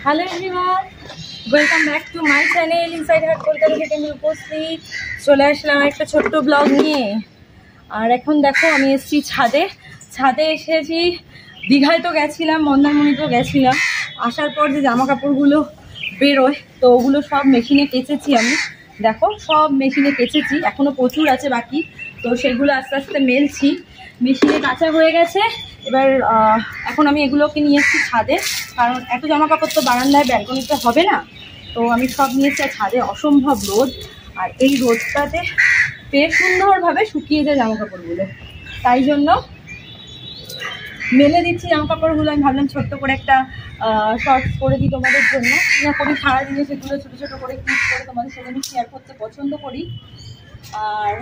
Hello everyone, welcome back to my channel inside হাট কলকাতা থেকে আমি উপস্থিত চলে আসলাম একটা ছোট্ট ব্লগ নিয়ে। আর এখন দেখো আমি এসেছি ছাদে এসেছি। দীঘায় তো গেছিলাম, মন্দারমণিতেও গেছিলাম। আসার পর যে জামা কাপড়গুলো বেরোয় তো ওগুলো সব মেশিনে কেচেছি আমি। দেখো সব মেশিনে কেচেছি, এখনও প্রচুর আছে বাকি, তো সেগুলো আস্তে আস্তে মেলছি। মেশিনে কাঁচা হয়ে গেছে। এবার এখন আমি এগুলোকে নিয়ে এসেছি ছাদে, কারণ এত জামা কাপড় তো বারান্দায় ব্যালকনিতে হবে না। তো আমি সব নিয়েছি ছাদে। অসম্ভব রোদ, আর এই রোদটাতে বেশ সুন্দরভাবে শুকিয়ে যায় জামা কাপড়গুলো, তাই জন্য মেলে দিচ্ছি জামা কাপড়গুলো। আমি ভাবলাম ছোট্ট করে একটা শর্টস করে দিই তোমাদের জন্য। না করি সারাদিনে সেগুলো ছোটো ছোটো করে ক্লিক করে তোমাদের সাথে আমি শেয়ার করতে পছন্দ করি, আর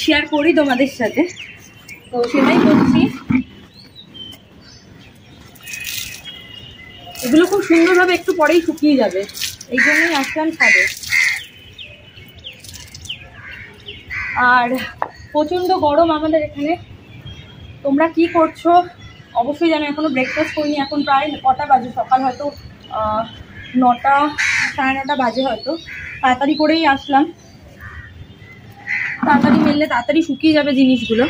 শেয়ার করি তোমাদের সাথে, তো সেটাই করছি। এগুলো খুব সুন্দরভাবে একটু পরেই শুকিয়ে যাবে, এই জন্যই আসলাম ছাদে। আর প্রচণ্ড গরম আমাদের এখানে। তোমরা কি করছো অবশ্যই জানো। এখনও ব্রেকফাস্ট করিনি, এখন প্রায় কটা বাজে, সকাল হয়তো 9টা সাড়ে 9টা বাজে হয়তো। তাড়াতাড়ি করেই আসলাম, তাড়াতাড়ি মেললে তাড়াতাড়ি শুকিয়ে যাবে জিনিসগুলো,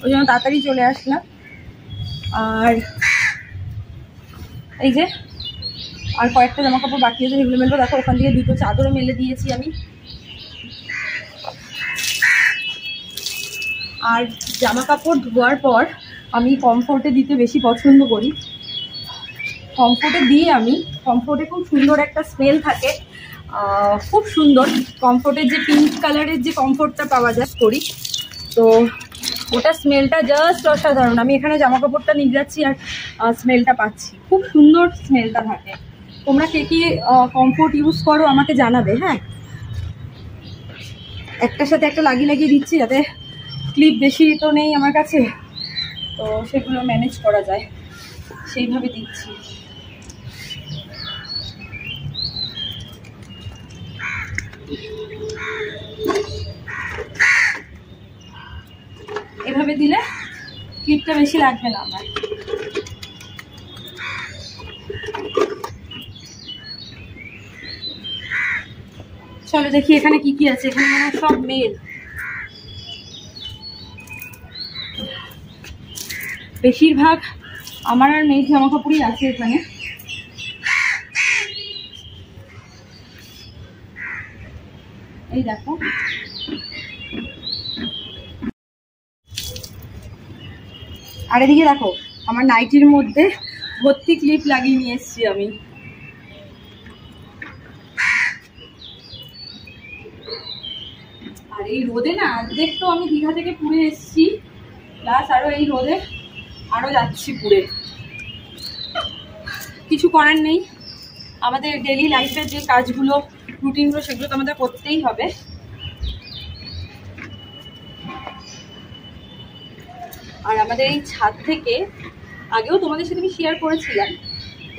ওই জন্য তাড়াতাড়ি চলে আসলাম। আর এই যে আর কয়েকটা জামা কাপড় বাকি আছে, সেগুলো মেলবো। দেখো ওখান থেকে দুটো চাদরও মেলে দিয়েছি আমি। আর জামা কাপড় ধোয়ার পর আমি কমফোর্টে দিতে বেশি পছন্দ করি। কমফোর্টে দিয়ে আমি কমফোর্টে খুব সুন্দর একটা স্মেল থাকে, খুব সুন্দর। কমফোর্টের যে পিঙ্ক কালারের যে কমফোর্টটা পাওয়া যায় করি, তো ওটা স্মেলটা জাস্ট অসাধারণ। আমি এখানে জামা কাপড়টা নিয়ে যাচ্ছি আর স্মেলটা পাচ্ছি, খুব সুন্দর স্মেলটা থাকে। তোমরা কে কি কমফোর্ট ইউজ করো আমাকে জানাবে। হ্যাঁ, একটার সাথে একটা লাগিয়ে দিচ্ছি, যাতে ক্লিপ বেশি তো নেই আমার কাছে, তো সেগুলো ম্যানেজ করা যায়, সেইভাবে দিচ্ছি। এভাবে দিলে ক্লিপটা বেশি লাগবে না আমার। চলো দেখি এখানে কি কি আছে। এখানে মানে সব মেল, বেশিরভাগ আমার আর মেয়ের জামা কাপড়ই আছে এখানে। এই দেখো, আর এদিকে দেখো আমার নাইটির মধ্যে ভর্তি ক্লিপ লাগিয়ে নিয়ে এসেছি আমি। আর এই রোদে না অর্ধেক তো আমি দীঘা থেকে পুড়ে এসেছি, প্লাস আরো এই রোদে আরো যাচ্ছি পুড়ে। কিছু করার নেই, আমাদের ডেলি লাইফের যে কাজগুলো রুটিনগুলো সেগুলো তো আমাদের করতেই হবে। আর আমাদের এই ছাদ থেকে আগেও তোমাদের সাথে আমি শেয়ার করেছিলাম,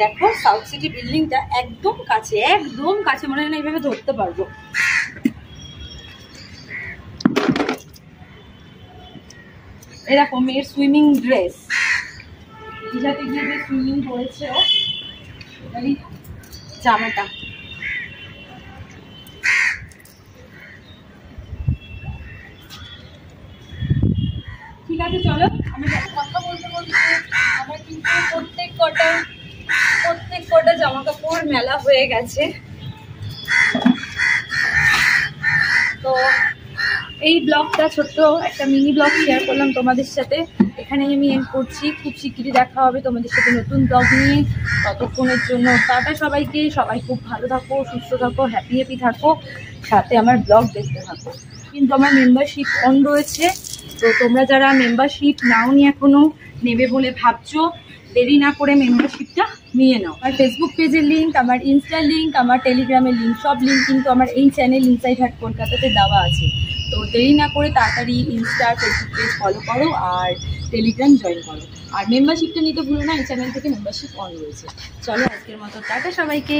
দেখো সাউথ সিটি বিল্ডিংটা একদম কাছে, একদম কাছে, মনে হয় না এইভাবে ধরতে পারবো। এরকম মেয়ের সুইমিং ড্রেস, দীঘাতে গিয়ে যে সুইমিং করেছে ও, এবারই জামাটা। ঠিক আছে চলো, আমি কথা বলতে বলতে আমার কিন্তু প্রত্যেক কটা জামা কাপড় মেলা হয়ে গেছে। তো এই ব্লগটা ছোট্ট একটা মিনি ব্লগ শেয়ার করলাম তোমাদের সাথে, এখানেই আমি এন্ড করছি। খুব শিগগিরই দেখা হবে তোমাদের সাথে নতুন ব্লগ নিয়ে। ততক্ষণের জন্য টাটা সবাইকে। সবাই খুব ভালো থাকো, সুস্থ থাকো, হ্যাপি থাকো, সাথে আমার ব্লগ দেখতে থাকো। কিন্তু আমার মেম্বারশিপ অন রয়েছে, তো তোমরা যারা মেম্বারশিপ নাওনি এখনো, নেবে বলে ভাবছো, দেরি না করে মেম্বারশিপটা নিয়ে নাও। আর ফেসবুক পেজের লিঙ্ক, আমার ইনস্টার লিঙ্ক, আমার টেলিগ্রামের লিঙ্ক, সব লিঙ্ক কিন্তু আমার এই চ্যানেল ইনসাইড হাট কলকাতাতে দেওয়া আছে। তো দেরি না করে তাড়াতাড়ি ইনস্টা ফেসবুক পেজ ফলো করো আর টেলিগ্রাম জয়েন করো। আর মেম্বারশিপটা নিতে ভুলো না, এই চ্যানেল থেকে মেম্বারশিপ অন রয়েছে। চলো আজকের মতো টাটা সবাইকে।